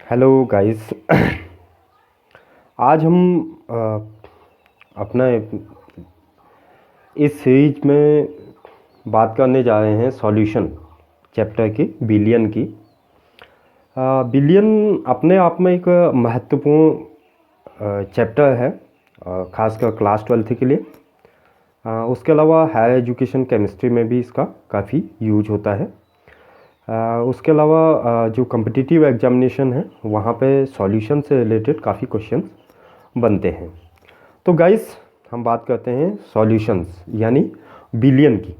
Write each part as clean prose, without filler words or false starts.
Hello guys. आज हम अपना इस सीरीज में बात करने जा रहे हैं सॉल्यूशन चैप्टर की, बिलियन की। बिलियन अपने आप में एक महत्वपूर्ण चैप्टर है, खासकर क्लास 12th के लिए। उसके अलावा हायर एजुकेशन केमिस्ट्री में भी इसका काफ़ी यूज होता है। उसके अलावा जो कम्पिटिटिव एग्जामिनेशन है वहाँ पे सॉल्यूशन से रिलेटेड काफ़ी क्वेश्चंस बनते हैं। तो गाइस, हम बात करते हैं सॉल्यूशंस यानी बिलियन की।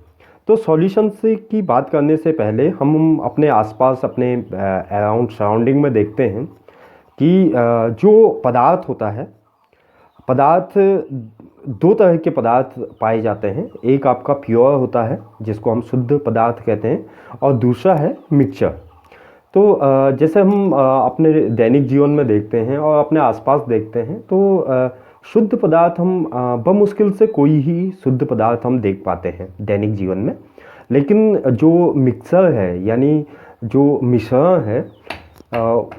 तो सॉल्यूशंस की बात करने से पहले हम अपने आसपास, अपने अराउंड सराउंडिंग में देखते हैं कि जो पदार्थ होता है, पदार्थ दो तरह के पदार्थ पाए जाते हैं। एक आपका प्योर होता है जिसको हम शुद्ध पदार्थ कहते हैं, और दूसरा है मिक्सचर। तो जैसे हम अपने दैनिक जीवन में देखते हैं और अपने आसपास देखते हैं, तो शुद्ध पदार्थ हम बमुश्किल से कोई ही शुद्ध पदार्थ हम देख पाते हैं दैनिक जीवन में। लेकिन जो मिक्सर है यानी जो मिश्रण है,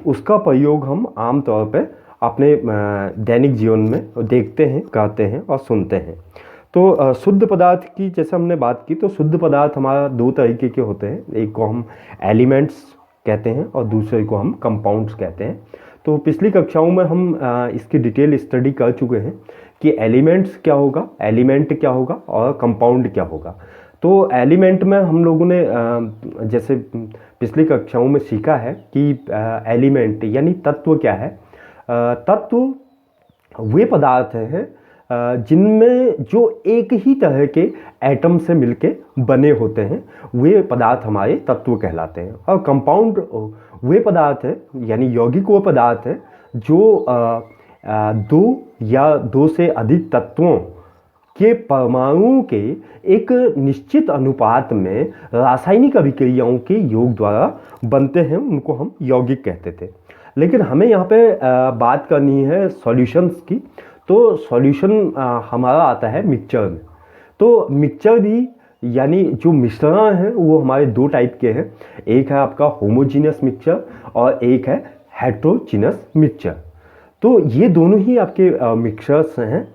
उसका प्रयोग हम आम तौर पे अपने दैनिक जीवन में देखते हैं, करते हैं और सुनते हैं। तो शुद्ध पदार्थ की जैसे हमने बात की, तो शुद्ध पदार्थ हमारा दो तरीके के होते हैं। एक को हम एलिमेंट्स कहते हैं और दूसरे को हम कंपाउंड्स कहते हैं। तो पिछली कक्षाओं में हम इसकी डिटेल स्टडी कर चुके हैं कि एलिमेंट्स क्या होगा, एलिमेंट क्या होगा और कंपाउंड क्या होगा। तो एलिमेंट में हम लोगों ने जैसे पिछली कक्षाओं में सीखा है कि एलिमेंट यानी तत्व क्या है। तत्व वे पदार्थ हैं जिनमें जो एक ही तरह के एटम से मिलके बने होते हैं, वे पदार्थ हमारे तत्व कहलाते हैं। और कंपाउंड वे पदार्थ हैं यानी यौगिक वो पदार्थ हैं जो दो या दो से अधिक तत्वों के परमाणुओं के एक निश्चित अनुपात में रासायनिक अभिक्रियाओं के योग द्वारा बनते हैं, उनको हम यौगिक कहते थे। लेकिन हमें यहाँ पे बात करनी है सॉल्यूशंस की। तो सॉल्यूशन हमारा आता है मिक्सचर में। तो मिक्सचर भी यानी जो मिश्रण है वो हमारे दो टाइप के हैं। एक है आपका होमोजीनियस मिक्सचर और एक है हेट्रोजीनियस मिक्सचर। तो ये दोनों ही आपके मिक्सचर्स हैं।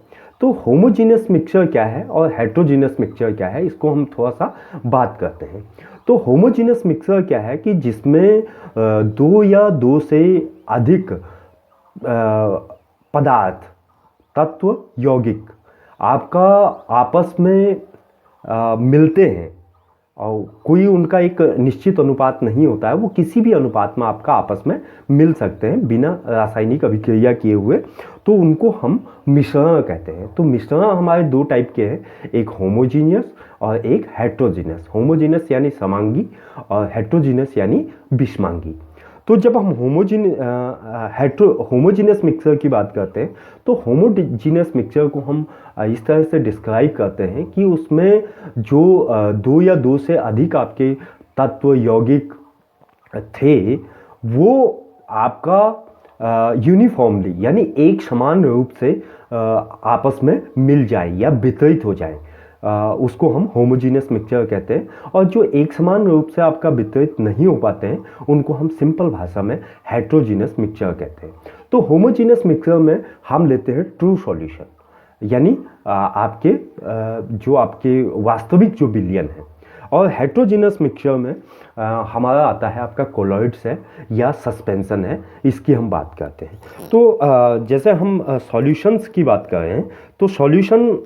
तो होमोजीनियस मिक्सचर क्या है और हेट्रोजीनियस मिक्सचर क्या है, इसको हम थोड़ा सा बात करते हैं। तो होमोजीनियस मिक्सचर क्या है कि जिसमें दो या दो से अधिक पदार्थ, तत्व, यौगिक आपका आपस में मिलते हैं और कोई उनका एक निश्चित अनुपात नहीं होता है, वो किसी भी अनुपात में आपका आपस में मिल सकते हैं बिना रासायनिक अभिक्रिया किए हुए। तो उनको हम मिश्रण कहते हैं। तो मिश्रण हमारे दो टाइप के हैं, एक होमोजीनियस और एक हेट्रोजीनियस। होमोजीनियस यानी समांगी और हेट्रोजीनियस यानी विषमांगी। तो जब हम होमोजीनियस मिक्सचर की बात करते हैं, तो होमोजीनियस मिक्सचर को हम इस तरह से डिस्क्राइब करते हैं कि उसमें जो दो या दो से अधिक आपके तत्व, यौगिक थे, वो आपका यूनिफॉर्मली यानी एक समान रूप से आपस में मिल जाए या वितरित हो जाए, उसको हम होमोजीनियस मिक्सचर कहते हैं। और जो एक समान रूप से आपका वितरित नहीं हो पाते हैं, उनको हम सिंपल भाषा में हेट्रोजीनियस मिक्सचर कहते हैं। तो होमोजीनियस मिक्सचर में हम लेते हैं ट्रू सॉल्यूशन यानी आपके जो आपके वास्तविक जो बिलियन है। और हेट्रोजीनियस मिक्सचर में हमारा आता है आपका कोलॉइड्स है या सस्पेंशन है, इसकी हम बात करते हैं। तो जैसे हम सॉल्यूशंस की बात कर रहे हैं, तो सॉल्यूशन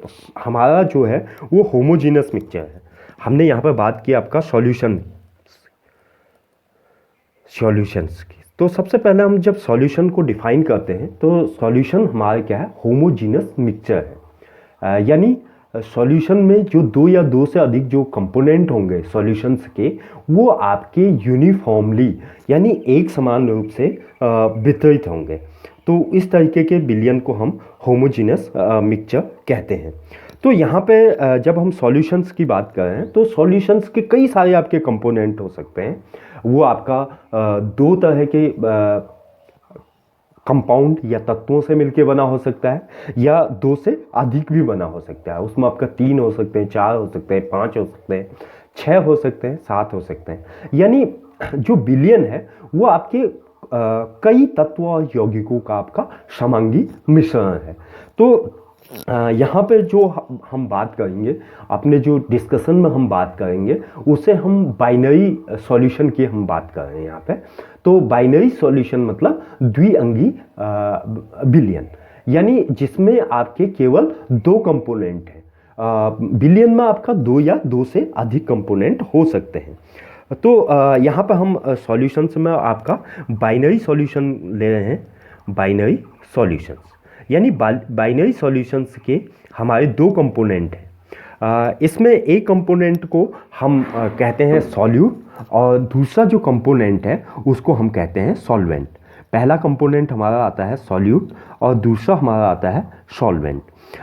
हमारा जो है वो होमोजीनियस मिक्सचर है। हमने यहाँ पर बात की आपका सॉल्यूशंस की। तो सबसे पहले हम जब सॉल्यूशन को डिफाइन करते हैं, तो सॉल्यूशन हमारा क्या है, होमोजीनियस मिक्सचर है। यानी सॉल्यूशन में जो दो या दो से अधिक जो कंपोनेंट होंगे सॉल्यूशंस के, वो आपके यूनिफॉर्मली यानी एक समान रूप से वितरित होंगे। तो इस तरीके के बिलियन को हम होमोजीनियस मिक्सचर कहते हैं। तो यहाँ पे जब हम सॉल्यूशंस की बात कर रहे हैं, तो सॉल्यूशंस के कई सारे आपके कंपोनेंट हो सकते हैं। वो आपका दो तरह के कंपाउंड या तत्वों से मिलके बना हो सकता है, या दो से अधिक भी बना हो सकता है। उसमें आपका 3 हो सकते हैं, 4 हो सकते हैं, 5 हो सकते हैं, 6 हो सकते हैं, 7 हो सकते हैं। यानी जो बिलियन है वो आपके कई तत्व और यौगिकों का आपका समांगी मिश्रण है। तो यहाँ पे जो हम बात करेंगे, अपने जो डिस्कशन में हम बात करेंगे, उसे हम बाइनरी सॉल्यूशन की हम बात कर रहे हैं यहाँ पे। तो बाइनरी सॉल्यूशन मतलब द्विअंगी विलयन, यानी जिसमें आपके केवल दो कंपोनेंट हैं। विलयन में आपका दो या दो से अधिक कंपोनेंट हो सकते हैं। तो यहाँ पर हम सॉल्यूशंस में आपका बाइनरी सॉल्यूशन ले रहे हैं। बाइनरी सॉल्यूशंस यानी बाइनरी सॉल्यूशंस के हमारे दो कंपोनेंट हैं। इसमें एक कंपोनेंट को हम कहते हैं सॉल्यूट, और दूसरा जो कंपोनेंट है उसको हम कहते हैं सॉल्वेंट। पहला कंपोनेंट हमारा आता है सॉल्यूट और दूसरा हमारा आता है सॉल्वेंट।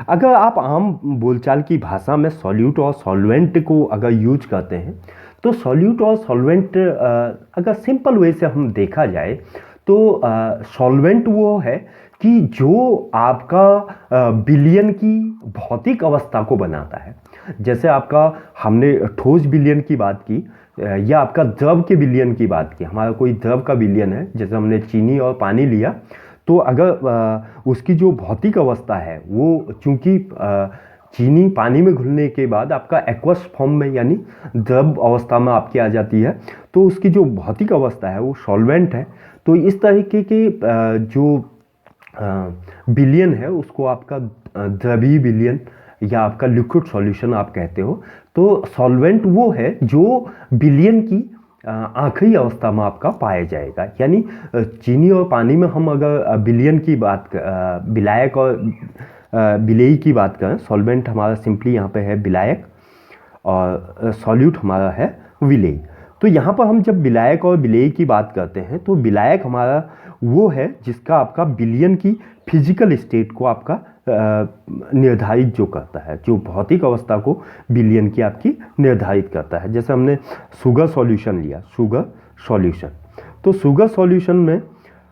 अगर आप आम बोलचाल की भाषा में सॉल्यूट और सॉल्वेंट को अगर यूज करते हैं, तो सॉल्यूट और सॉल्वेंट अगर सिंपल वे से हम देखा जाए तो सॉल्वेंट वो है कि जो आपका विलयन की भौतिक अवस्था को बनाता है। जैसे आपका हमने ठोस विलयन की बात की या आपका द्रव के विलयन की बात की। हमारा कोई द्रव का विलयन है, जैसे हमने चीनी और पानी लिया, तो अगर उसकी जो भौतिक अवस्था है वो चूंकि चीनी पानी में घुलने के बाद आपका एक्वस फॉर्म में यानी द्रव अवस्था में आपकी आ जाती है, तो उसकी जो भौतिक अवस्था है वो सॉल्वेंट है। तो इस तरीके के जो विलयन है उसको आपका द्रवीय विलयन या आपका लिक्विड सॉल्यूशन आप कहते हो। तो सॉल्वेंट वो है जो विलयन की आखिरी अवस्था में आपका पाया जाएगा। यानी चीनी और पानी में हम अगर विलयन की बात विलायक और विलेयी की बात करें, सॉल्वेंट हमारा सिंपली यहाँ पे है विलायक और सॉल्यूट हमारा है विलेयी। तो यहाँ पर हम जब विलायक और विलेयी की बात करते हैं, तो विलायक हमारा वो है जिसका आपका विलयन की फिजिकल स्टेट को आपका निर्धारित जो करता है, जो भौतिक अवस्था को विलयन की आपकी निर्धारित करता है। जैसे हमने शुगर सॉल्यूशन लिया, शुगर सॉल्यूशन, तो शुगर सॉल्यूशन में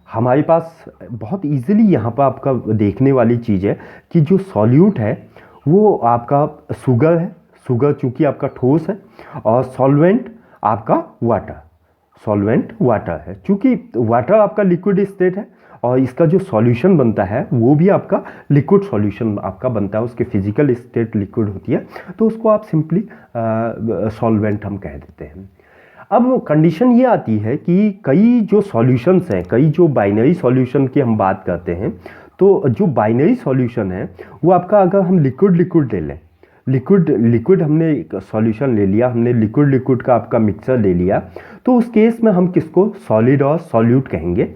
हमारे पास बहुत इजीली यहाँ पर आपका देखने वाली चीज़ है कि जो सॉल्यूट है वो आपका शुगर है। शुगर चूँकि आपका ठोस है, और सॉल्वेंट आपका वाटर, सॉल्वेंट वाटर है। चूँकि वाटर आपका लिक्विड स्टेट है और इसका जो सॉल्यूशन बनता है वो भी आपका लिक्विड सॉल्यूशन आपका बनता है, उसके फिजिकल स्टेट लिक्विड होती है, तो उसको आप सिंपली सॉल्वेंट हम कह देते हैं। अब कंडीशन ये आती है कि कई जो सॉल्यूशंस हैं, कई जो बाइनरी सॉल्यूशन की हम बात करते हैं, तो जो बाइनरी सॉल्यूशन है वो आपका अगर हम लिक्विड ले लें, लिक्विड हमने एक सॉल्यूशन ले लिया, हमने लिक्विड का आपका मिक्सचर ले लिया, तो उस केस में हम किसको सॉलिड और सॉल्यूट कहेंगे,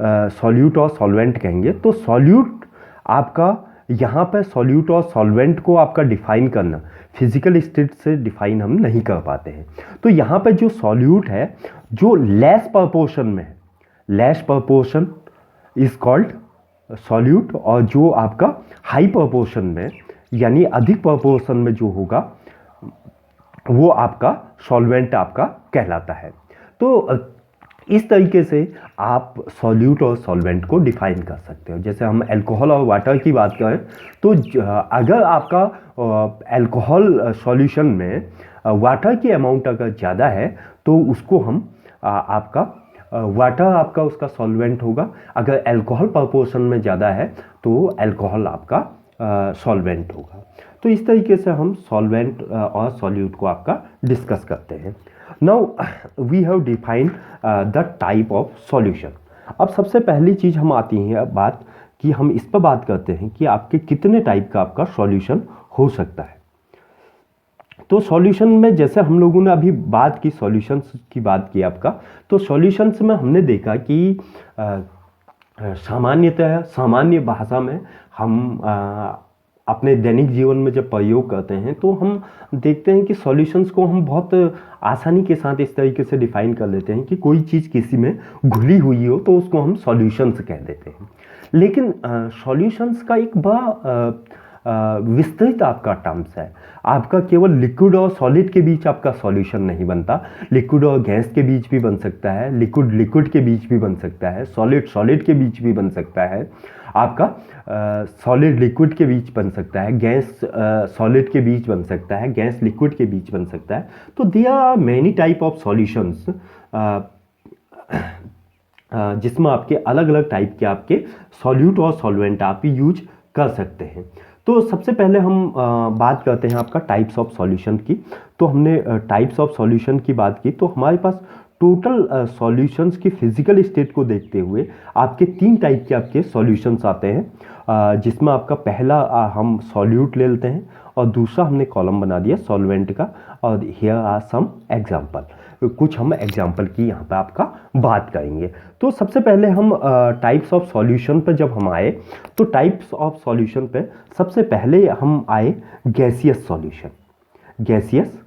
सॉल्यूट और सॉल्वेंट कहेंगे। तो सॉल्यूट आपका यहाँ पर सॉल्यूट और सॉल्वेंट को आपका डिफाइन करना फिजिकल स्टेट से डिफाइन हम नहीं कर पाते हैं। तो यहाँ पर जो सॉल्यूट है जो लेस प्रपोर्शन में है, less proportion is called solute, और जो आपका हाई प्रपोर्शन में यानी अधिक प्रपोर्शन में जो होगा वो आपका सॉल्वेंट आपका कहलाता है। तो इस तरीके से आप सॉल्यूट और सॉल्वेंट को डिफाइन कर सकते हो। जैसे हम अल्कोहल और वाटर की बात करें, तो अगर आपका अल्कोहल सॉल्यूशन में वाटर की अमाउंट अगर ज़्यादा है तो उसको हम आपका वाटर आपका उसका सॉल्वेंट होगा। अगर अल्कोहल प्रपोर्शन में ज़्यादा है तो अल्कोहल आपका सॉल्वेंट होगा। तो इस तरीके से हम सॉल्वेंट और सॉल्यूट को आपका डिस्कस करते हैं। Now we have defined the type of solution. अब सबसे पहली चीज़ हम आती है बात कि हम इस पर बात करते हैं कि आपके कितने टाइप का आपका सॉल्यूशन हो सकता है। तो सॉल्यूशन में जैसे हम लोगों ने अभी बात की, सॉल्यूशंस की बात की आपका, तो सॉल्यूशंस में हमने देखा कि सामान्यतः सामान्य भाषा में हम अपने दैनिक जीवन में जब प्रयोग करते हैं तो हम देखते हैं कि सॉल्यूशंस को हम बहुत आसानी के साथ इस तरीके से डिफाइन कर लेते हैं कि कोई चीज़ किसी में घुली हुई हो तो उसको हम सॉल्यूशंस कह देते हैं। लेकिन सॉल्यूशंस का एक बड़ा विस्तृत आपका टर्म्स है। आपका केवल लिक्विड और सॉलिड के बीच आपका सॉल्यूशन नहीं बनता, लिक्विड और गैस के बीच भी बन सकता है, लिक्विड के बीच भी बन सकता है, सॉलिड के बीच भी बन सकता है, आपका सॉलिड लिक्विड के बीच बन सकता है, गैस सॉलिड के बीच बन सकता है, गैस लिक्विड के बीच बन सकता है। तो there are many type of solutions जिसमें आपके अलग अलग टाइप के आपके सॉल्यूट और सॉल्वेंट आप यूज कर सकते हैं। तो सबसे पहले हम बात करते हैं आपका टाइप्स ऑफ सॉल्यूशन की। तो हमने टाइप्स ऑफ सॉल्यूशन की बात की, तो हमारे पास टोटल सॉल्यूशंस की फिजिकल स्टेट को देखते हुए आपके 3 टाइप के आपके सॉल्यूशंस आते हैं, जिसमें आपका पहला हम सॉल्यूट ले लेते हैं और दूसरा हमने कॉलम बना दिया सॉल्वेंट का। और हियर आर सम एग्जांपल, कुछ हम एग्जांपल की यहाँ पे आपका बात करेंगे। तो सबसे पहले हम टाइप्स ऑफ सॉल्यूशन पे जब हम आए, तो टाइप्स ऑफ सॉल्यूशन पे सबसे पहले हम आए गैसियस सॉल्यूशन। गैसियस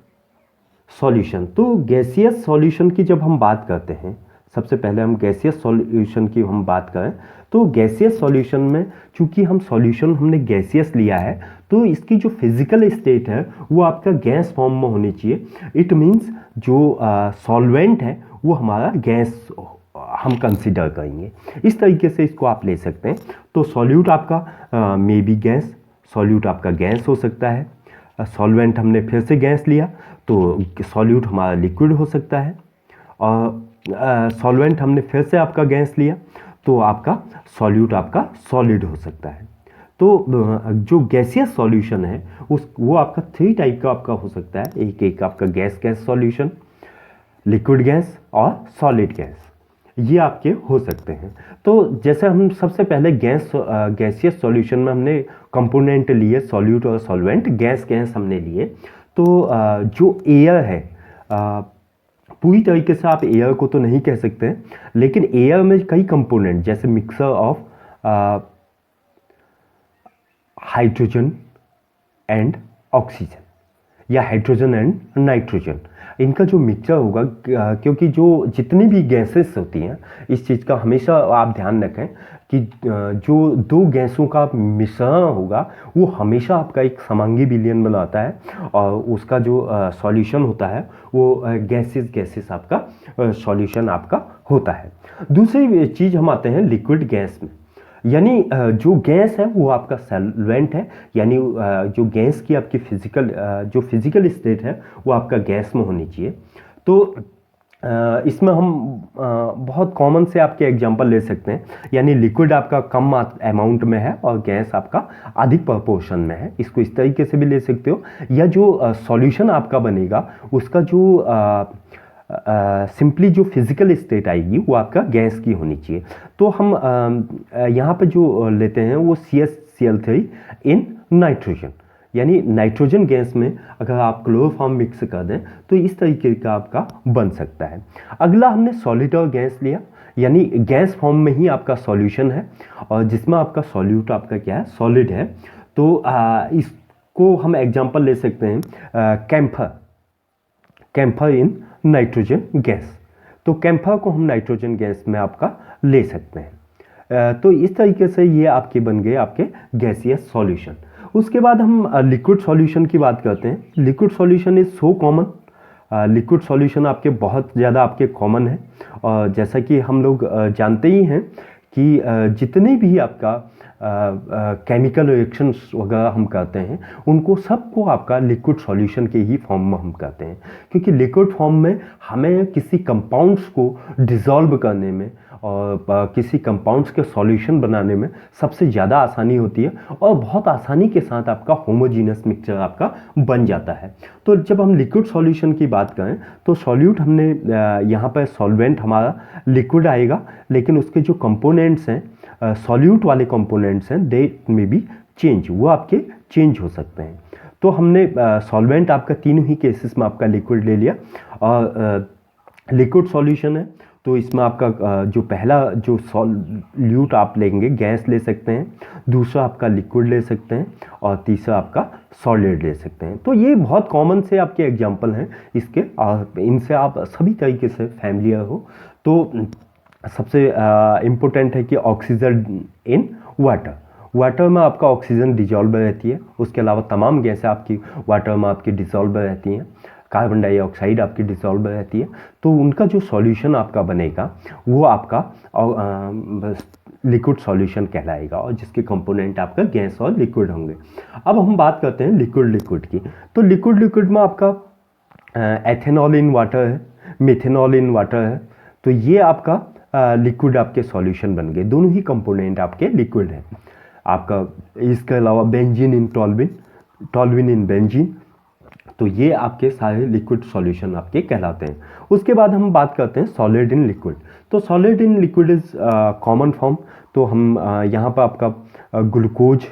सॉल्यूशन, तो गैसियस सॉल्यूशन की जब हम बात करते हैं, सबसे पहले हम गैसियस सॉल्यूशन की हम बात करें, तो गैसियस सॉल्यूशन में चूंकि हम सॉल्यूशन हमने गैसियस लिया है, तो इसकी जो फिजिकल स्टेट है वो आपका गैस फॉर्म में होनी चाहिए। इट मीन्स जो सॉल्वेंट है वो हमारा गैस हम कंसिडर करेंगे। इस तरीके से इसको आप ले सकते हैं। तो सॉल्यूट आपका मे बी गैस, सॉल्यूट आपका गैस हो सकता है। सॉल्वेंट हमने फिर से गैस लिया तो सॉल्यूट हमारा लिक्विड हो सकता है। और सॉल्वेंट हमने फिर से आपका गैस लिया तो आपका सॉल्यूट आपका सॉलिड हो सकता है। तो जो गैसियस सॉल्यूशन है वो आपका 3 टाइप का आपका हो सकता है। एक आपका गैस सॉल्यूशन, लिक्विड गैस और सॉलिड गैस, ये आपके हो सकते हैं। तो जैसे हम सबसे पहले गैसियस सॉल्यूशन में हमने कंपोनेंट लिए सॉल्यूट और सॉल्वेंट, गैस हमने लिए। तो जो एयर है, पूरी तरीके से आप एयर को तो नहीं कह सकते हैं, लेकिन एयर में कई कंपोनेंट जैसे mixer of hydrogen and oxygen या हाइड्रोजन एंड नाइट्रोजन, इनका जो मिक्सचर होगा, क्योंकि जो जितनी भी गैसेस होती हैं, इस चीज़ का हमेशा आप ध्यान रखें कि जो 2 गैसों का मिश्रण होगा वो हमेशा आपका एक समांगी विलयन बनाता है, और उसका जो सॉल्यूशन होता है वो गैसेस आपका सॉल्यूशन आपका होता है। दूसरी चीज़ हम आते हैं लिक्विड गैस में, यानी जो गैस है वो आपका सॉल्वेंट है, यानी जो गैस की आपकी फिजिकल स्टेट है वो आपका गैस में होनी चाहिए। तो इसमें हम बहुत कॉमन से आपके एग्जांपल ले सकते हैं, यानी लिक्विड आपका कम अमाउंट में है और गैस आपका अधिक प्रोपोर्शन में है, इसको इस तरीके से भी ले सकते हो। या जो सॉल्यूशन आपका बनेगा उसका जो सिंपली जो फिजिकल स्टेट आएगी वो आपका गैस की होनी चाहिए। तो हम यहाँ पे जो लेते हैं वो CH-Cl3 इन नाइट्रोजन, यानी नाइट्रोजन गैस में अगर आप क्लोरोफॉर्म मिक्स कर दें तो इस तरीके का आपका बन सकता है। अगला हमने सॉलिड और गैस लिया, यानी गैस फॉर्म में ही आपका सॉल्यूशन है और जिसमें आपका सॉल्यूट आपका क्या है, सॉलिड है। तो इसको हम एग्जांपल ले सकते हैं कैम्फर इन नाइट्रोजन गैस। तो कैम्फर को हम नाइट्रोजन गैस में आपका ले सकते हैं। तो इस तरीके से ये आपके बन गए आपके गैसियस सॉल्यूशन। उसके बाद हम लिक्विड सॉल्यूशन की बात करते हैं। Liquid solution is so common, liquid solution आपके बहुत ज़्यादा आपके कॉमन है, और जैसा कि हम लोग जानते ही हैं कि जितने भी आपका केमिकल रिएक्शंस वगैरह हम करते हैं उनको सबको आपका लिक्विड सॉल्यूशन के ही फॉर्म में हम करते हैं, क्योंकि लिक्विड फॉर्म में हमें किसी कंपाउंड्स को डिसॉल्व करने में और किसी कंपाउंड्स के सॉल्यूशन बनाने में सबसे ज़्यादा आसानी होती है, और बहुत आसानी के साथ आपका होमोजीनस मिक्सचर आपका बन जाता है। तो जब हम लिक्विड सॉल्यूशन की बात करें तो सॉल्यूट हमने यहाँ पर सॉल्वेंट हमारा लिक्विड आएगा, लेकिन उसके जो कंपोनेंट्स हैं, सॉल्यूट वाले कंपोनेंट्स हैं, दे में बी चेंज, वो आपके चेंज हो सकते हैं। तो हमने सॉल्वेंट आपका तीनों ही केसेस में आपका लिक्विड ले लिया, और लिक्विड सॉल्यूशन है तो इसमें आपका जो पहला जो सॉल्यूट आप लेंगे गैस ले सकते हैं, दूसरा आपका लिक्विड ले सकते हैं, और तीसरा आपका सॉलिड ले सकते हैं। तो ये बहुत कॉमन से आपके एग्जांपल हैं इसके, और इनसे आप सभी तरीके से फैमिलियर हो। तो सबसे इम्पोर्टेंट है कि ऑक्सीजन इन वाटर में आपका ऑक्सीजन डिजॉल्व रहती है, उसके अलावा तमाम गैसें आपकी वाटर में आपकी डिजॉल्व रहती हैं, कार्बन डाइऑक्साइड आपकी डिसॉल्व रहती है। तो उनका जो सॉल्यूशन आपका बनेगा वो आपका लिक्विड सॉल्यूशन कहलाएगा, और जिसके कंपोनेंट आपका गैस और लिक्विड होंगे। अब हम बात करते हैं लिक्विड की। तो लिक्विड में आपका एथेनॉल इन वाटर है, मिथेनॉल इन वाटर है। तो ये आपका लिक्विड आपके सॉल्यूशन बन गए, दोनों ही कंपोनेंट आपके लिक्विड हैं आपका। इसके अलावा बेंजीन इन टॉल्विन, टॉल्विन इन बेंजीन, तो ये आपके सारे लिक्विड सॉल्यूशन आपके कहलाते हैं। उसके बाद हम बात करते हैं सॉलिड इन लिक्विड। तो solid in liquid is common form. तो हम यहाँ पर आपका ग्लूकोज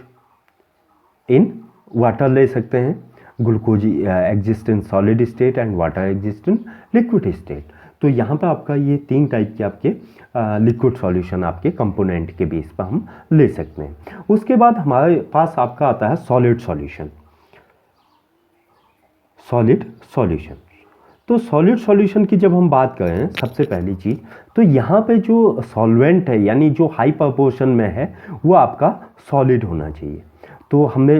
इन वाटर ले सकते हैं। Glucose exist in solid state and water exist in liquid state. तो यहाँ पर आपका ये 3 टाइप के आपके लिक्विड सॉल्यूशन आपके कंपोनेंट के बेस पर हम ले सकते हैं। उसके बाद हमारे पास आपका आता है सॉलिड सॉल्यूशन। सॉलिड सॉल्यूशन, तो सॉलिड सॉल्यूशन की जब हम बात करें, सबसे पहली चीज़ तो यहाँ पे जो सॉल्वेंट है यानी जो हाई प्रोपोर्शन में है वो आपका सॉलिड होना चाहिए। तो हमने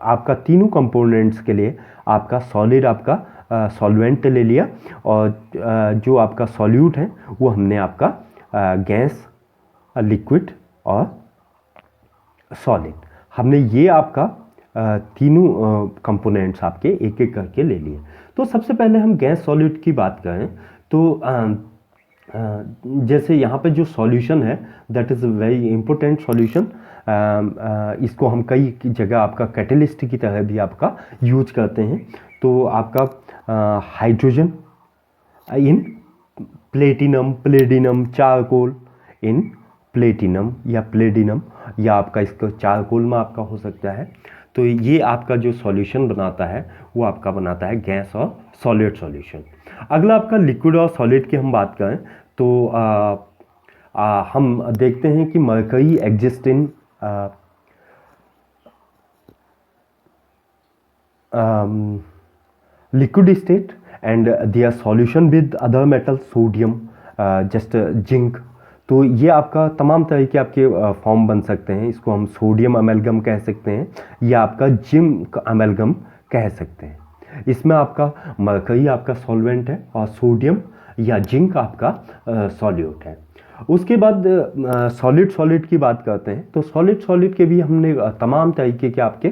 आपका तीनों कंपोनेंट्स के लिए आपका सॉलिड आपका सॉल्वेंट ले लिया, और जो आपका सॉल्यूट है वो हमने आपका गैस, लिक्विड और सॉलिड, हमने ये आपका तीनों कंपोनेंट्स आपके एक एक करके ले लिए। तो सबसे पहले हम गैस सॉल्यूट की बात करें तो जैसे यहाँ पे जो सॉल्यूशन है that is a very important solution. इसको हम कई जगह आपका कैटलिस्ट की तरह भी आपका यूज करते हैं। तो आपका hydrogen in platinum, palladium, charcoal in platinum या प्लेडिनम, या आपका इसका चारकोल में आपका हो सकता है। तो ये आपका जो सॉल्यूशन बनाता है वो आपका बनाता है गैस और सॉलिड सॉल्यूशन। अगला आपका लिक्विड और सॉलिड की हम बात करें तो हम देखते हैं कि mercury exist in liquid state and their solution with other metal, sodium, just zinc. तो ये आपका तमाम तरह के आपके फॉर्म बन सकते हैं। इसको हम सोडियम अमेलगम कह सकते हैं या आपका जिंक अमेलगम कह सकते हैं। इसमें आपका मरकरी आपका सॉल्वेंट है और सोडियम या जिंक आपका सॉल्यूट है। उसके बाद सॉलिड सॉलिड की बात करते हैं तो सॉलिड सॉलिड के भी हमने तमाम तरीके के आपके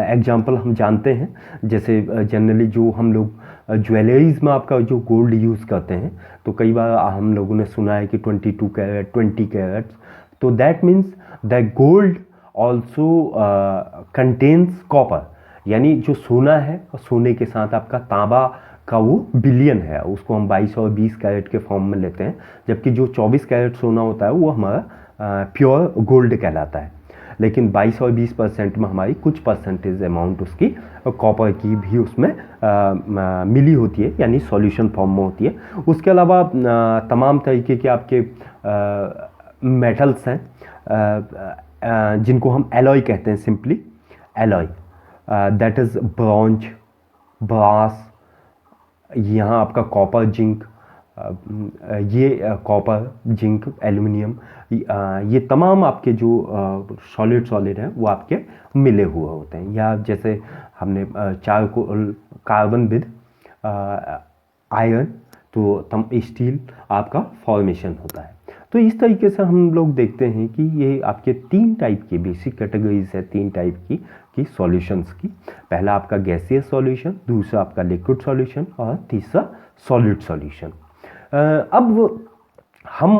एग्जाम्पल हम जानते हैं। जैसे जनरली जो हम लोग ज्वेलरीज में आपका जो गोल्ड यूज़ करते हैं तो कई बार हम लोगों ने सुना है कि 22 कैरेट, 20 कैरेट्स। तो that means that gold also contains copper, यानी जो सोना है और सोने के साथ आपका तांबा का वो बिलियन है, उसको हम 22 और 20 कैरेट के फॉर्म में लेते हैं। जबकि जो 24 कैरेट सोना होता है वो हमारा प्योर गोल्ड कहलाता है। लेकिन 22 और 20% में हमारी कुछ परसेंटेज अमाउंट उसकी कॉपर की भी उसमें मिली होती है, यानी सॉल्यूशन फॉर्म में होती है। उसके अलावा तमाम तरीके के आपके मेटल्स हैं जिनको हम एलॉय कहते हैं, simply alloy, that is bronze, brass, यहाँ आपका कॉपर, जिंक, ये कॉपर, जिंक, एल्युमिनियम, ये तमाम आपके जो सॉलिड सॉलिड हैं वो आपके मिले हुए होते हैं। या जैसे हमने चारकोल, कार्बन विद आयरन, तो स्टील आपका फॉर्मेशन होता है। तो इस तरीके से हम लोग देखते हैं कि ये आपके 3 टाइप की बेसिक कैटेगरीज है, 3 टाइप की सॉल्यूशंस की। पहला आपका गैसियस सॉल्यूशन, दूसरा आपका लिक्विड सॉल्यूशन और तीसरा सॉलिड सॉल्यूशन। अब हम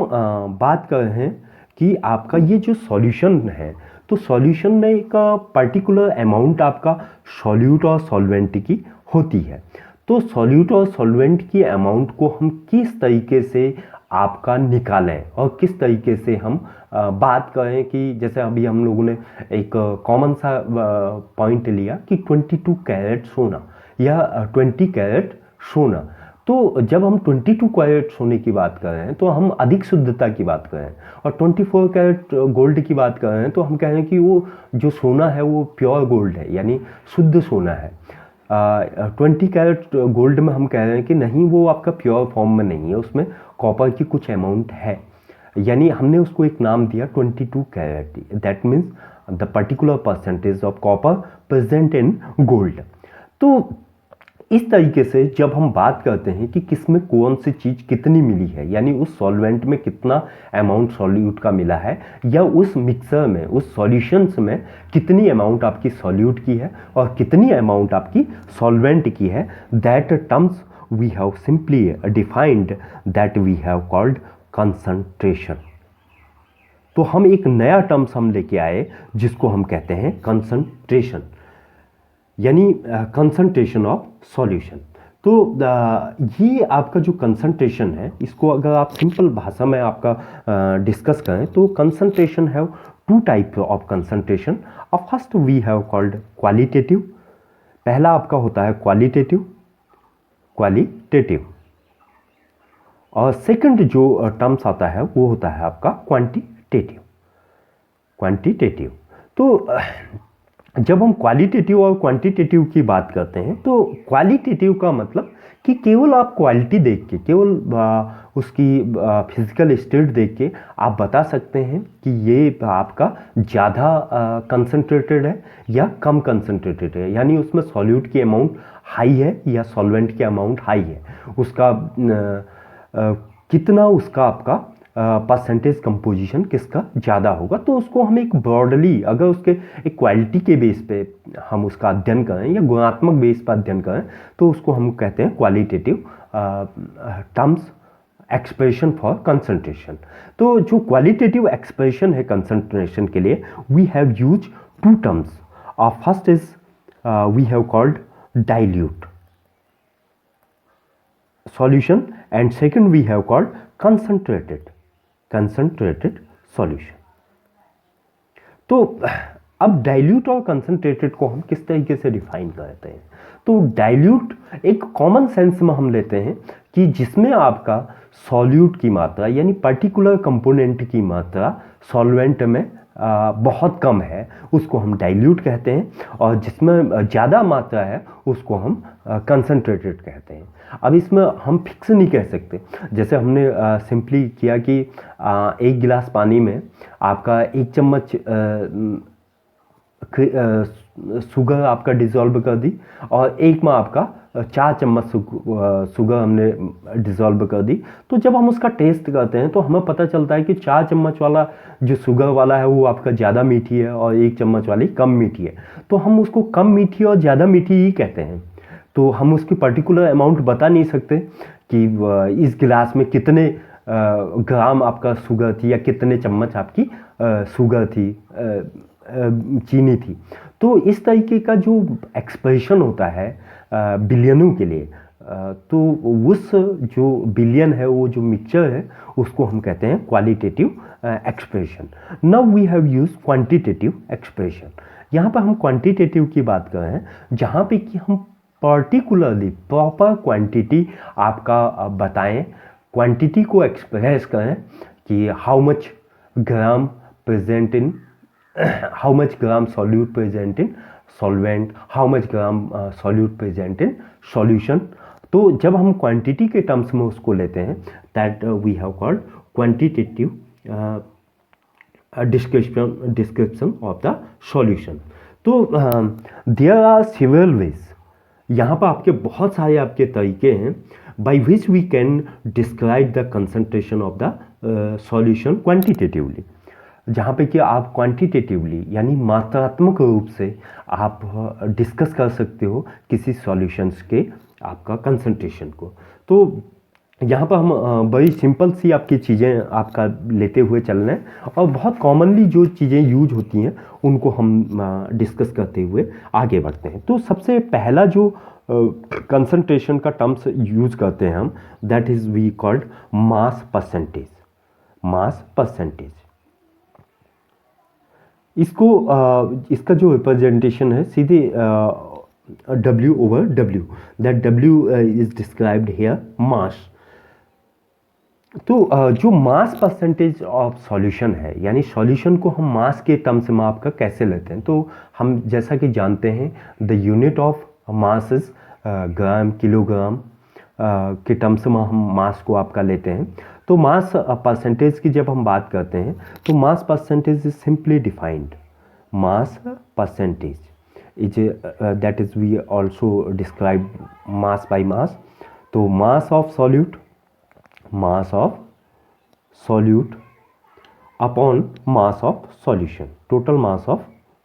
बात कर रहे हैं कि आपका ये जो सॉल्यूशन है तो सॉल्यूशन में एक पर्टिकुलर अमाउंट आपका सॉल्यूट और सॉल्वेंट की होती है। तो सॉल्यूट और सॉल्वेंट की अमाउंट को हम किस तरीके से आपका निकालें और किस तरीके से हम बात करें कि जैसे अभी हम लोगों ने एक कॉमन सा पॉइंट लिया कि 22 कैरेट सोना या 20 कैरेट सोना। तो जब हम 22 कैरेट सोने की बात कर रहे हैं तो हम अधिक शुद्धता की बात कर रहे हैं, और 24 कैरेट गोल्ड की बात कर रहे हैं तो हम कह रहे हैं कि वो जो सोना है वो प्योर गोल्ड है, यानी शुद्ध सोना है। 20 कैरेट गोल्ड में हम कह रहे हैं कि नहीं, वो आपका प्योर फॉर्म में नहीं है, उसमें कॉपर की कुछ अमाउंट है, यानी हमने उसको एक नाम दिया 22 carat. That means the particular percentage of copper present in gold. तो इस तरीके से जब हम बात करते हैं कि किसमें कौन सी चीज़ कितनी मिली है, यानी उस सॉल्वेंट में कितना अमाउंट सॉल्यूट का मिला है, या उस मिक्सर में, उस सॉल्यूशंस में कितनी अमाउंट आपकी सॉल्यूट की है और कितनी अमाउंट आपकी सॉल्वेंट की है, that terms we have simply defined that we have called concentration. तो हम एक नया टर्म्स हम लेके आए जिसको हम कहते हैं कंसंट्रेशन, यानी कंसंट्रेशन ऑफ सॉल्यूशन. तो ये आपका जो कंसंट्रेशन है, इसको अगर आप सिंपल भाषा में आपका डिस्कस करें तो concentration have to type of concentration. Of first we have called qualitative. पहला आपका होता है क्वालिटेटिव, और सेकंड जो टर्म्स आता है वो होता है आपका क्वांटिटेटिव. तो जब हम क्वालिटेटिव और क्वांटिटेटिव की बात करते हैं तो क्वालिटेटिव का मतलब कि केवल आप क्वालिटी देख के, केवल उसकी फिजिकल स्टेट देख के आप बता सकते हैं कि ये आपका ज़्यादा कंसंट्रेटेड है या कम कंसंट्रेटेड है, यानी उसमें सॉल्यूट की अमाउंट हाई है या सॉल्वेंट की अमाउंट हाई है, उसका कितना उसका आपका परसेंटेज कंपोजिशन किसका ज़्यादा होगा. तो उसको हम एक ब्रॉडली, अगर उसके एक क्वालिटी के बेस पे हम उसका अध्ययन करें या गुणात्मक बेस पर अध्ययन करें तो उसको हम कहते हैं qualitative terms expression for concentration. तो जो क्वालिटेटिव एक्सप्रेशन है कंसंट्रेशन के लिए, we have use to terms. First is we have called dilute solution, and second we have called concentrated solution. तो अब डाइल्यूट और कंसंट्रेटेड को हम किस तरीके से डिफाइन करते हैं. तो डाइल्यूट एक कॉमन सेंस में हम लेते हैं कि जिसमें आपका सॉल्यूट की मात्रा, यानी पर्टिकुलर कंपोनेंट की मात्रा सॉल्वेंट में बहुत कम है, उसको हम डाइल्यूट कहते हैं, और जिसमें ज़्यादा मात्रा है उसको हम कंसंट्रेटेड कहते हैं. अब इसमें हम फिक्स नहीं कह सकते. जैसे हमने सिंपली किया कि एक गिलास पानी में आपका 1 चम्मच शुगर आपका डिज़ोल्व कर दी और एक में आपका 4 चम्मच शुगर हमने डिज़ोल्व कर दी. तो जब हम उसका टेस्ट करते हैं तो हमें पता चलता है कि 4 चम्मच वाला जो शुगर वाला है वो आपका ज़्यादा मीठी है और 1 चम्मच वाली कम मीठी है. तो हम उसको कम मीठी और ज़्यादा मीठी ही कहते हैं. तो हम उसकी पर्टिकुलर अमाउंट बता नहीं सकते कि इस गिलास में कितने ग्राम आपका शुगर थी या कितने चम्मच आपकी शुगर थी, चीनी थी. तो इस तरीके का जो एक्सप्रेशन होता है बिलियनों के लिए, तो उस जो बिलियन है, वो जो मिक्सचर है, उसको हम कहते हैं qualitative expression. Now we have use quantitative expression. यहाँ पर हम क्वांटिटेटिव की बात कर रहे हैं जहाँ पे कि हम पर्टिकुलरली प्रॉपर क्वांटिटी आपका बताएं, क्वांटिटी को एक्सप्रेस करें कि how much gram present in, how much gram solute present in solvent, how much gram solute present in solution. तो जब हम क्वांटिटी के टर्म्स में उसको लेते हैं, that we have called quantitative description of the solution. तो देयर आर सेवरल वेज. यहाँ पर आपके बहुत सारे आपके तरीके हैं by which we can describe the concentration of the solution quantitatively, जहाँ पे कि आप क्वांटिटेटिवली यानी मात्रात्मक रूप से आप डिस्कस कर सकते हो किसी सॉल्यूशंस के आपका कंसंट्रेशन को. तो यहाँ पर हम बड़ी सिंपल सी आपकी चीज़ें आपका लेते हुए चल रहे हैं और बहुत कॉमनली जो चीज़ें यूज होती हैं उनको हम डिस्कस करते हुए आगे बढ़ते हैं. तो सबसे पहला जो कंसंट्रेशन का टर्म्स यूज करते हैं हम, that is we called mass percentage. Mass percentage, इसको इसका जो रिप्रेजेंटेशन है सीधे W over W, that W is described here mass. तो जो मास परसेंटेज ऑफ सॉल्यूशन है, यानी सॉल्यूशन को हम मास के टर्म्स में आपका कैसे लेते हैं. तो हम जैसा कि जानते हैं the unit of mass is gram, kilogram के टर्म्स में हम मास को आपका लेते हैं. तो मास परसेंटेज की जब हम बात करते हैं तो mass percentage is simply defined. Mass percentage is that is we also describe mass by mass. तो mass of solute, mass of solute upon mass of solution, total mass of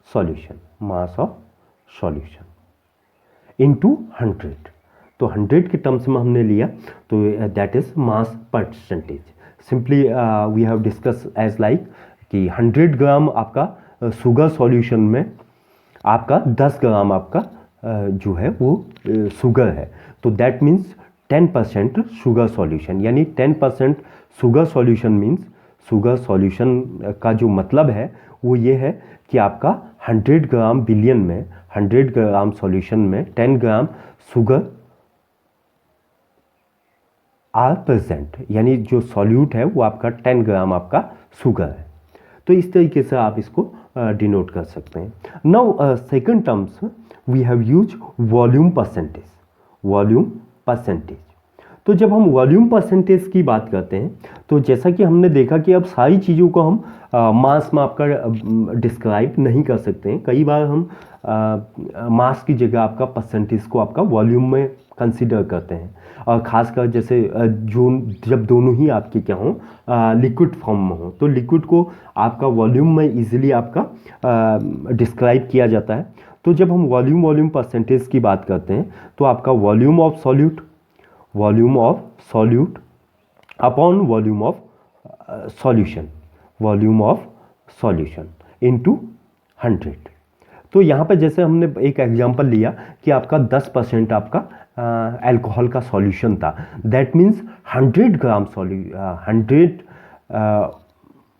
solution, mass of solution into 100. तो 100 के terms में हमने लिया तो that is mass percentage. Simply we have discuss as like कि 100 ग्राम आपका sugar solution में आपका 10 ग्राम आपका जो है वो शुगर है, तो दैट मीन्स 10% शुगर सॉल्यूशन, यानी 10% sugar solution means sugar solution का जो मतलब है वो ये है कि आपका 100 ग्राम बिलियन में 100 ग्राम सॉल्यूशन में 10 ग्राम शुगर आर प्रेजेंट, यानी जो सॉल्यूट है वो आपका 10 ग्राम आपका शुगर है। तो इस तरीके से आप इसको डिनोट कर सकते हैं। Now second terms we have use volume percentage. Volume percentage, तो जब हम वॉल्यूम परसेंटेज की बात करते हैं तो जैसा कि हमने देखा कि अब सारी चीज़ों को हम मास में आपका डिस्क्राइब नहीं कर सकते हैं। कई बार हम मास की जगह आपका परसेंटेज को आपका वॉल्यूम में कंसीडर करते हैं, और ख़ासकर जैसे जो जब दोनों ही आपके क्या हों लिक्विड फॉर्म में हो, तो लिक्विड को आपका वॉल्यूम में इजीली आपका डिस्क्राइब किया जाता है। तो जब हम वॉल्यूम परसेंटेज की बात करते हैं तो आपका volume of solute upon volume of solution into 100। तो यहाँ पे जैसे हमने एक एग्जांपल लिया कि आपका 10% आपका अल्कोहल का सॉल्यूशन था, दैट मीन्स 100 ग्राम 100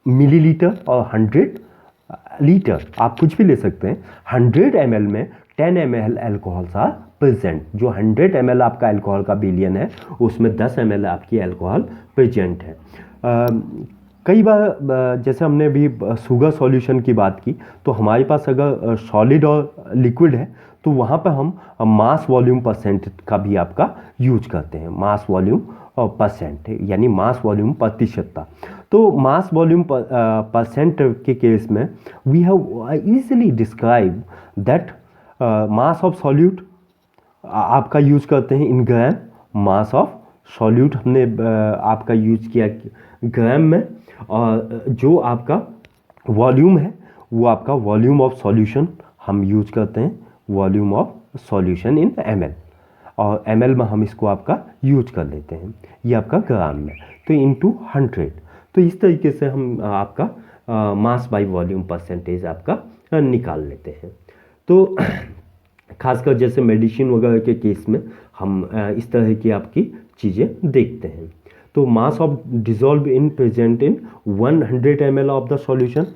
मिलीलीटर और 100 लीटर आप कुछ भी ले सकते हैं। 100 ml में 10 ml अल्कोहल आर प्रेजेंट, जो 100 ml आपका अल्कोहल का बिलियन है उसमें 10 ml आपकी अल्कोहल प्रेजेंट है। कई बार जैसे हमने अभी शुगर सॉल्यूशन की बात की, तो हमारे पास अगर सॉलिड और लिक्विड है तो वहाँ पर हम मास वॉल्यूम परसेंट का भी आपका यूज करते हैं। मास वॉल्यूम परसेंट यानी मास वॉल्यूम प्रतिशतता। तो मास वॉल्यूम परसेंट के केस में we have easily describe that mass of solute आपका यूज करते हैं इन ग्राम। मास ऑफ सॉल्यूट हमने आपका यूज किया ग्राम में, और जो आपका वॉल्यूम है वो आपका वॉल्यूम ऑफ सॉल्यूशन हम यूज करते हैं, volume of solution in ml, और ml में हम इसको आपका यूज कर लेते हैं, ये आपका ग्राम में, तो इनटू 100। तो इस तरीके से हम आपका मास बाय वॉल्यूम परसेंटेज आपका निकाल लेते हैं। तो खासकर जैसे मेडिसिन वगैरह के केस में हम इस तरह की आपकी चीज़ें देखते हैं। तो mass of dissolve in present in 100 ml of the solution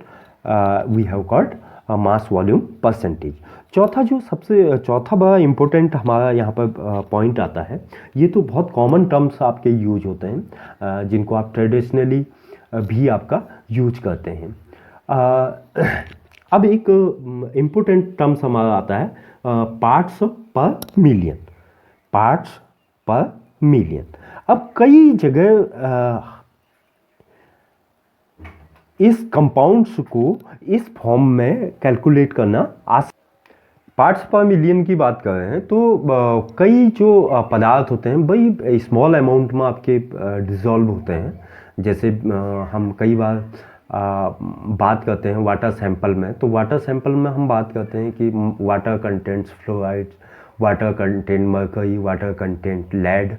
we have called mass volume percentage. चौथा बड़ा इम्पोर्टेंट हमारा यहाँ पर पॉइंट आता है, ये तो बहुत कॉमन टर्म्स आपके यूज होते हैं जिनको आप ट्रेडिशनली भी आपका यूज करते हैं। अब एक इम्पोर्टेंट टर्म्स हमारा आता है parts per million. Parts per million, अब कई जगह इस कंपाउंड्स को इस फॉर्म में कैलकुलेट करना पार्ट्स पर मिलियन की बात कर रहे हैं तो कई जो पदार्थ होते हैं वही स्मॉल अमाउंट में आपके डिज़ोल्व होते हैं। जैसे हम कई बार बात करते हैं वाटर सैंपल में, तो वाटर सैंपल में हम बात करते हैं कि water contents fluorides, water content mercury, water content lead,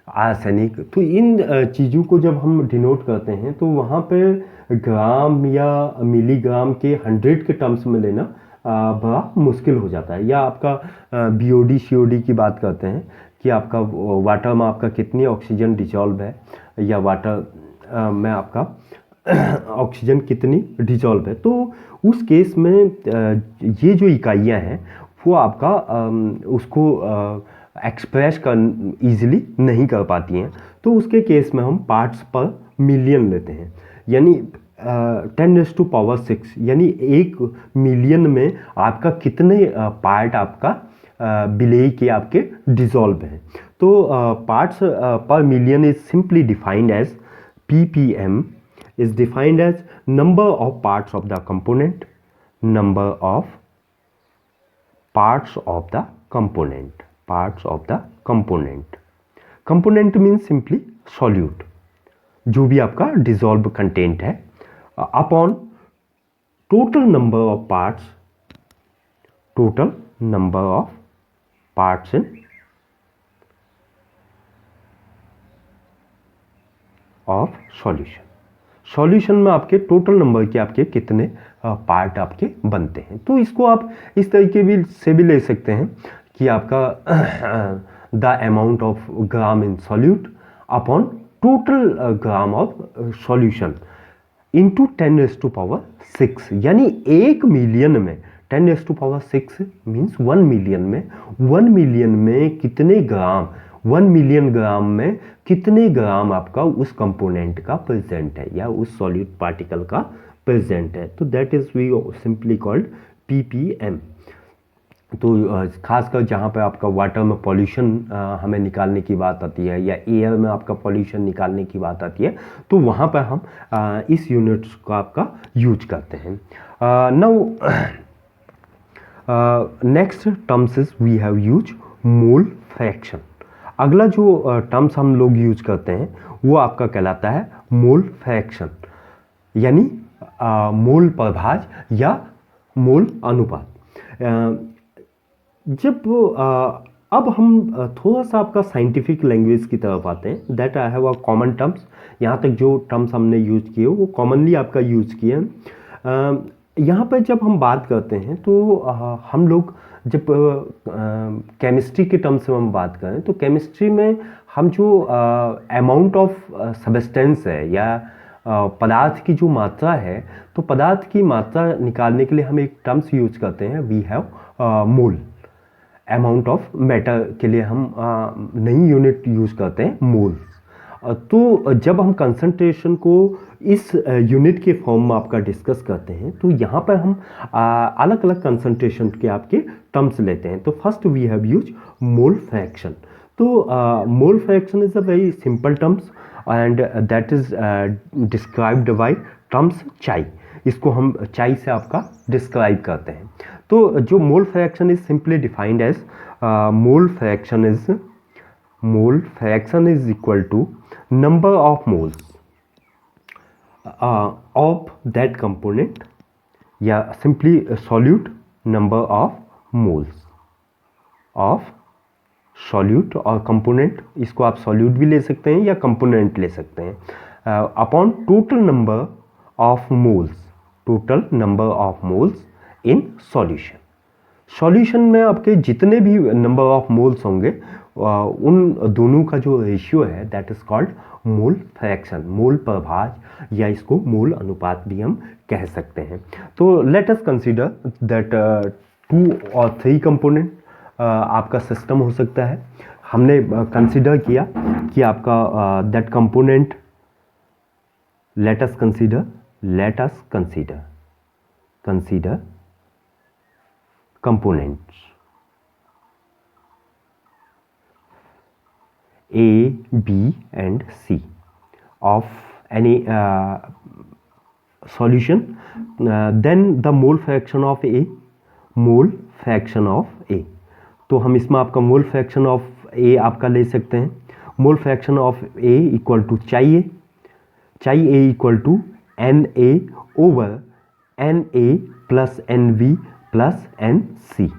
arsenic. तो इन चीज़ों को जब हम डिनोट करते हैं तो वहाँ पे ग्राम या मिलीग्राम के 100 के टर्म्स में लेना बड़ा मुश्किल हो जाता है। या आपका BOD COD की बात करते हैं कि आपका वाटर में आपका कितनी ऑक्सीजन डिजॉल्व है, या वाटर में आपका ऑक्सीजन कितनी डिजॉल्व है। तो उस केस में ये जो इकाइयाँ हैं वो आपका उसको एक्सप्रेस कर ईजिली नहीं कर पाती हैं। तो उसके केस में हम पार्ट्स पर मिलियन लेते हैं, यानी 10⁻⁶, यानी 1 मिलियन में आपका कितने पार्ट आपका विलेय के आपके डिजॉल्व हैं। तो parts per million is simply defined as ppm is defined as number of parts of the component, number of parts of the component, parts of the component. Component means simply solute, जो भी आपका dissolved content है, upon total number of parts, total number of parts in of solution. Solution में आपके total number के आपके कितने part आपके बनते हैं। तो इसको आप इस तरीके भी से भी ले सकते हैं कि आपका the amount of gram in solute upon total gram of solution into 10⁻6, यानी 1 मिलियन में 10⁻6 मीन्स 1 मिलियन में 1 मिलियन में कितने ग्राम, 1 मिलियन ग्राम में कितने ग्राम आपका उस कंपोनेंट का प्रेजेंट है या उस सॉलिड पार्टिकल का प्रेजेंट है। तो that is we simply called ppm। तो खासकर जहाँ पे आपका वाटर में पॉल्यूशन हमें निकालने की बात आती है या एयर में आपका पॉल्यूशन निकालने की बात आती है, तो वहाँ पर हम इस यूनिट्स को आपका यूज करते हैं। Now next terms is we have use mole fraction. अगला जो टर्म्स हम लोग यूज करते हैं वो आपका कहलाता है मोल फ्रैक्शन, यानी मोल प्रभाज या मोल अनुपात। जब अब हम थोड़ा सा आपका साइंटिफिक लैंग्वेज की तरफ आते हैं, that I have a common terms. यहाँ तक जो टर्म्स हमने यूज किए वो कॉमनली आपका यूज किए हैं। यहाँ पर जब हम बात करते हैं तो हम लोग जब केमिस्ट्री के टर्म्स में हम बात करें तो केमिस्ट्री में हम जो अमाउंट ऑफ सब्सटेंस है या पदार्थ की जो मात्रा है, तो पदार्थ की मात्रा निकालने के लिए हम एक टर्म्स यूज करते हैं, we have mole. Amount of matter के लिए हम नई यूनिट यूज करते हैं मोल्स। तो जब हम कंसंट्रेशन को इस यूनिट के फॉर्म में आपका डिस्कस करते हैं तो यहाँ पर हम अलग अलग कंसंट्रेशन के आपके टर्म्स लेते हैं। तो first we have use mole fraction. तो mole fraction is a very simple terms and that is described by terms चाई। इसको हम चाई से आपका डिस्क्राइब करते हैं। तो जो mole fraction is simply defined as mole fraction is equal to number of moles of that component या simply solute number of moles of solute और component, इसको आप solute भी ले सकते हैं या component ले सकते हैं, upon total number of moles in solution। Solution में आपके जितने भी नंबर ऑफ मोल्स होंगे उन दोनों का जो रेशियो है that is called mole fraction, mole प्रभाज या इसको मोल अनुपात भी हम कह सकते हैं। तो लेट अस कंसीडर दैट 2 और 3 कंपोनेंट आपका सिस्टम हो सकता है। हमने कंसीडर किया कि आपका that component, let us consider components A, B and C of any solution, then the mole fraction of A, तो हम इसमें आपका मोल फ्रैक्शन ऑफ A आपका ले सकते हैं। Mole fraction of A equal to chi A equal to Na over Na plus Nv plus NC।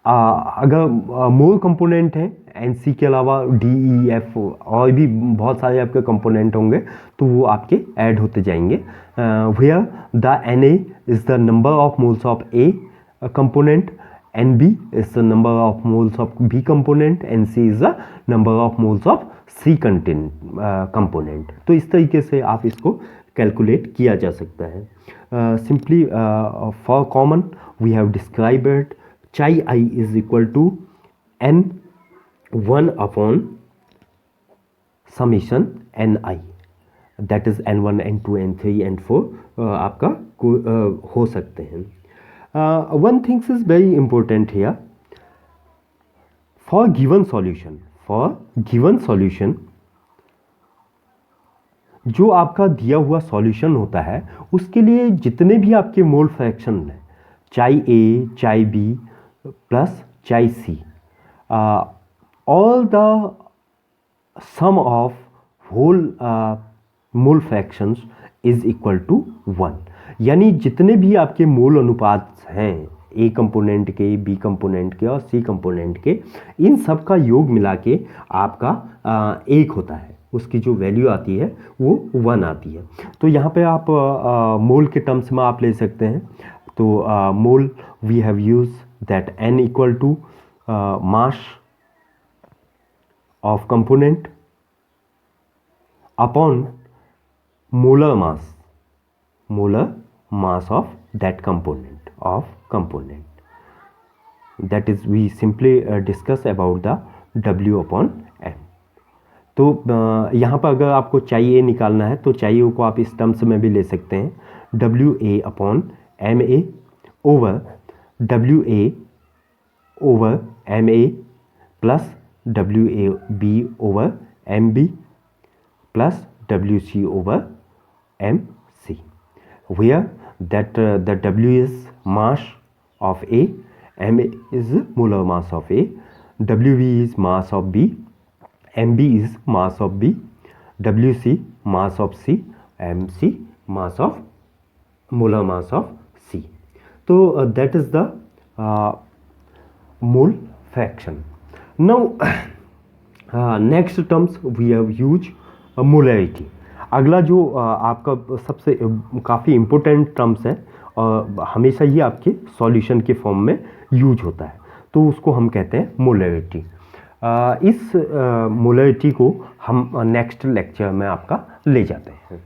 अगर मोल component है NC के अलावा DEF और भी बहुत सारे आपके कंपोनेंट होंगे तो वो आपके ऐड होते जाएंगे। Where the Na is the number of moles of A component, Nb is the number of moles of B component, NC is the number of moles of C component. तो इस तरीके से आप इसको कैलकुलेट किया जा सकता है। Simply for common we have described it, chi I is equal to N1 upon summation Ni, that is N1, N2, N3, N4 आपका हो सकते हैं। One thing is very important here, for given solution जो आपका दिया हुआ solution होता है उसके लिए जितने भी आपके मोल फ्रैक्शन है, चाई A, chi B plus chi C, all the sum of whole mole fractions is equal to 1। यानी जितने भी आपके मोल अनुपात हैं A कंपोनेंट के, B कंपोनेंट के और C कंपोनेंट के, इन सब का योग मिला के आपका 1 होता है। उसकी जो वैल्यू आती है वो 1 आती है। तो यहाँ पे आप मोल के टर्म्स में आप ले सकते हैं। तो mole we have use that n equal to mass of component upon molar mass of that component. That is, we simply discuss about the W upon M. तो यहाँ पर अगर आपको चाहिए निकालना है तो चाहिए को आप इस टर्म्स में भी ले सकते हैं, WA upon MA over WA over MA plus WAB over MB plus WC over MC, where that the W is mass of A, MA is molar mass of A, WB is mass of B, MB is mass of B, WC mass of C, MC mass of molar mass of C. So that is the mole fraction. Now next terms we have used molarity. अगला जो आपका सबसे काफ़ी important terms है और हमेशा ही आपके solution के फॉर्म में यूज होता है, तो उसको हम कहते हैं मोलैरिटी। इस मोलैरिटी को हम नेक्स्ट लेक्चर में आपका ले जाते हैं।